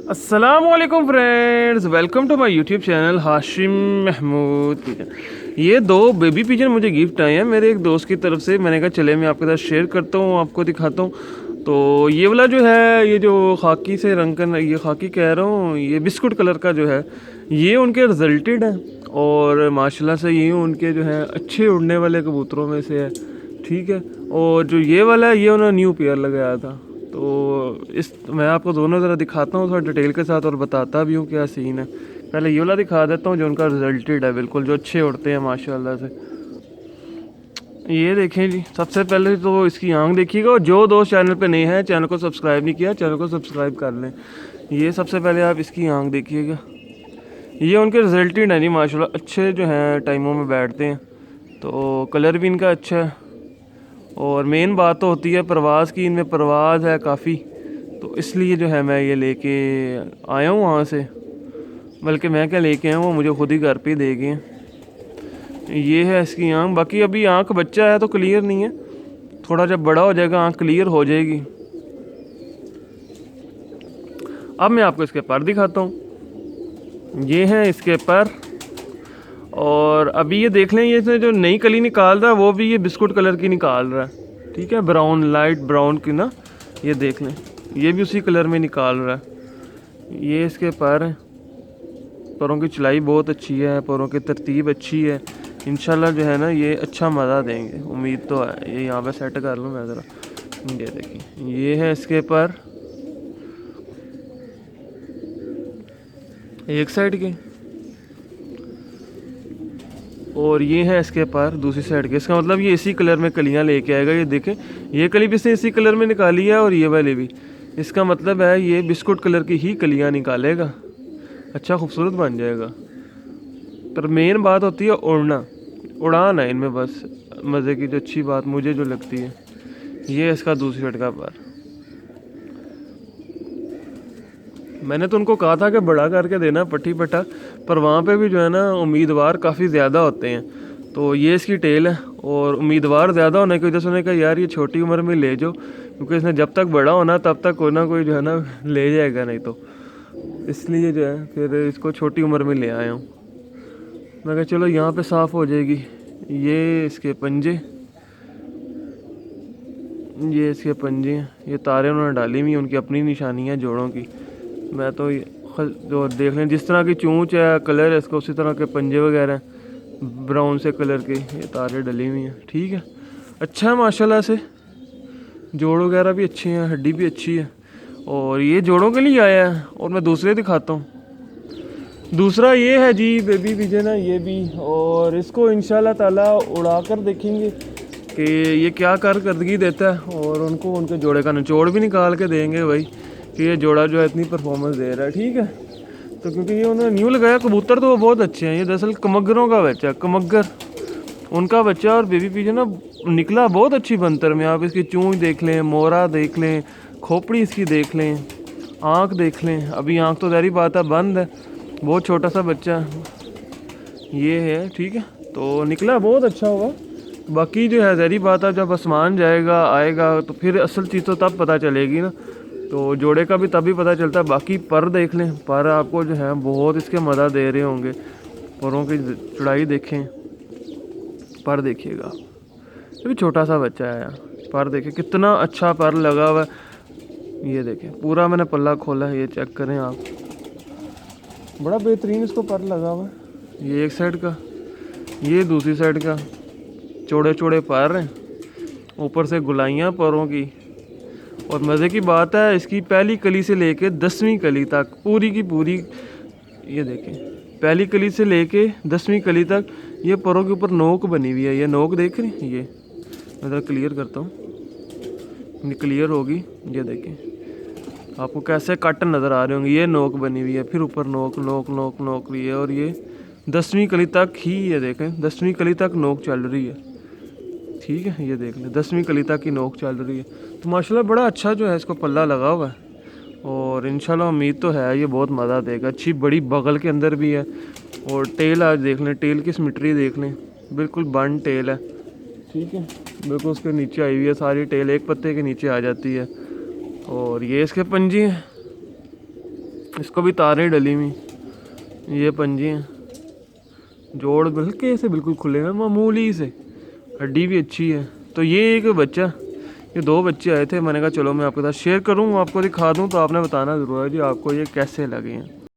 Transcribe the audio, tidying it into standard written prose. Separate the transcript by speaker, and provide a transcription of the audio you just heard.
Speaker 1: अस्सलामुअलैकुम friends, welcome to my YouTube channel Hashim Mahmood pigeon. ये दो बेबी पिजन मुझे गिफ्ट आए हैं मेरे एक दोस्त की तरफ से। मैंने कहा चले मैं आपके साथ शेयर करता हूँ, आपको दिखाता हूँ। तो ये वाला जो है, ये जो खाकी से रंग का, ये खाकी कह रहा हूँ, ये बिस्कुट कलर का जो है, ये उनके रिजल्टेड है और माशाल्लाह से ये उनके जो है अच्छे उड़ने वाले कबूतरों में से है। ठीक है। और जो ये वाला है, ये उन्होंने न्यू पेयर लगाया था। तो इस मैं आपको दोनों ज़रा दिखाता हूँ थोड़ा डिटेल के साथ और बताता भी हूँ क्या सीन है। पहले ये वाला दिखा देता हूँ जो उनका रिजल्टेड है, बिल्कुल जो अच्छे उड़ते हैं माशाल्लाह से। ये देखें जी, सबसे पहले तो इसकी आंख देखिएगा, और जो दोस्त चैनल पे नए हैं, चैनल को सब्सक्राइब नहीं किया, चैनल को सब्सक्राइब कर लें। ये सबसे पहले आप इसकी आंख देखिएगा, ये उनके रिजल्टेड हैं जी माशाल्लाह, अच्छे जो हैं टाइमों में बैठते हैं। तो कलर भी इनका अच्छा है, और मेन बात तो होती है परवाज़ की, इनमें परवाज़ है काफ़ी, तो इसलिए जो है मैं ये लेके आया हूँ वहाँ से। बल्कि मैं क्या लेके आया हूँ, वो मुझे खुद ही घर पे दे गए। ये है इसकी आँख। बाकी अभी आँख बच्चा है तो क्लियर नहीं है, थोड़ा जब बड़ा हो जाएगा आँख क्लियर हो जाएगी। अब मैं आपको इसके पर दिखाता हूँ। ये हैं इसके पर, और अभी ये देख लें, ये इसने जो नई कली निकाल रहा है वो भी ये बिस्कुट कलर की निकाल रहा है। ठीक है, ब्राउन, लाइट ब्राउन की ना, ये देख लें, ये भी उसी कलर में निकाल रहा है। ये इसके पैर हैं, पैरों की चलाई बहुत अच्छी है, पैरों की तरतीब अच्छी है। इंशाल्लाह जो है ना ये अच्छा मज़ा देंगे, उम्मीद तो है। ये यहाँ पे सेट कर लूँ मैं ज़रा, ये देखिए, ये है इसके पैर एक साइड के, और ये है इसके पार दूसरी साइड के। इसका मतलब ये इसी कलर में कलियां लेके आएगा। ये देखें, ये कली भी इसने इसी कलर में निकाली है, और ये वाली भी। इसका मतलब है ये बिस्कुट कलर की ही कलियां निकालेगा, अच्छा खूबसूरत बन जाएगा। पर मेन बात होती है उड़ना, उड़ान है इनमें बस मज़े की, जो अच्छी बात मुझे जो लगती है। ये इसका दूसरी साइड का पार। मैंने तो उनको कहा था कि बड़ा करके देना पट्टी पट्टा, पर वहाँ पे भी जो है ना उम्मीदवार काफ़ी ज़्यादा होते हैं। तो ये इसकी टेल है, और उम्मीदवार ज़्यादा होने की वजह से उन्होंने कहा यार ये छोटी उम्र में ले जाओ, क्योंकि इसने जब तक बड़ा होना तब तक कोई ना कोई जो है ना ले जाएगा, नहीं तो इसलिए जो है फिर इसको छोटी उम्र में ले आया हूँ। मैं कहा चलो यहाँ पे साफ़ हो जाएगी। ये इसके पंजे, ये इसके पंजे हैं, ये तारे उन्होंने डाली हुई हैं, उनकी अपनी निशानी है जोड़ों की। मैं तो जो देख लें, जिस तरह की चूंच है, कलर है इसका, उसी तरह के पंजे वगैरह ब्राउन से कलर के, ये तारे डली हुई हैं। ठीक है, अच्छा है माशाल्लाह से, जोड़ वगैरह भी अच्छे हैं, हड्डी भी अच्छी है। और ये जोड़ों के लिए आया है, और मैं दूसरे दिखाता हूँ। दूसरा ये है जी बेबी पिजन है ये भी, और इसको इंशाल्लाह ताला उड़ा कर देखेंगे कि ये क्या कारकर्दगी देता है, और उनको उनके जोड़े का निचोड़ भी निकाल के देंगे भाई कि ये जोड़ा जो है इतनी परफॉर्मेंस दे रहा है। ठीक है, तो क्योंकि ये उन्होंने न्यू लगाया कबूतर, तो वो बहुत अच्छे हैं। ये दरअसल कमगरों का बच्चा, कमगर उनका बच्चा, और बेबी पिजन ना निकला बहुत अच्छी बनतर में। आप इसकी चूंच देख लें, मोरा देख लें, खोपड़ी इसकी देख लें, आँख देख लें। अभी आँख तो ज़ाहिर बात है बंद है, बहुत छोटा सा बच्चा ये है। ठीक है, तो निकला बहुत अच्छा होगा। बाकी जो है ज़ाहिर बात है, जब आसमान जाएगा आएगा तो फिर असल चीज़ तो तब पता चलेगी ना, तो जोड़े का भी तभी पता चलता है। बाकी पर देख लें, पर आपको जो है बहुत इसके मज़ा दे रहे होंगे। परों की चौड़ाई देखें, पर देखिएगा, ये भी छोटा सा बच्चा है यार। पर देखें कितना अच्छा पर लगा हुआ है। ये देखें पूरा मैंने पल्ला खोला है, ये चेक करें आप, बड़ा बेहतरीन इसको पर लगा हुआ है। ये एक साइड का, ये दूसरी साइड का, चौड़े चौड़े पर हैं, ऊपर से गुलाइयाँ परों की। और मज़े की बात है, इसकी पहली कली से लेके 10वीं कली तक पूरी की पूरी, ये देखें, पहली कली से लेके 10वीं कली तक ये परों के ऊपर नोक बनी हुई है। ये नोक देख रही हैं, ये मैं ज़रा क्लियर करता हूँ, ये क्लियर होगी। ये देखें, आपको कैसे कट नज़र आ रहे होंगे, ये नोक बनी हुई है, फिर ऊपर नोक नोक नोक नोक रही है, और ये 10वीं कली तक ही, ये देखें 10वीं कली तक नोक चल रही है। ठीक है, ये देख लें 10वीं कली तक की नोक चल रही है। तो माशाल्लाह बड़ा अच्छा जो है इसको पल्ला लगा हुआ है, और इंशाल्लाह उम्मीद तो है ये बहुत मज़ा देगा। अच्छी बड़ी बगल के अंदर भी है, और टेल आज देख लें, टेल की सिमेट्री देख लें, बिल्कुल बन टेल है। ठीक है, बिल्कुल उसके नीचे आई हुई है, सारी टेल एक पत्ते के नीचे आ जाती है। और ये इसके पंजे हैं, इसको भी तारें डली हुई। ये पंजे हैं, जोड़ हल्के से बिल्कुल खुले हैं, मामूली से, हड्डी भी अच्छी है। तो ये एक बच्चा, ये 2 बच्चे आए थे, मैंने कहा चलो मैं आपके साथ शेयर करूँ, आपको दिखा दूँ, तो आपने बताना ज़रूर है जी आपको ये कैसे लगे हैं।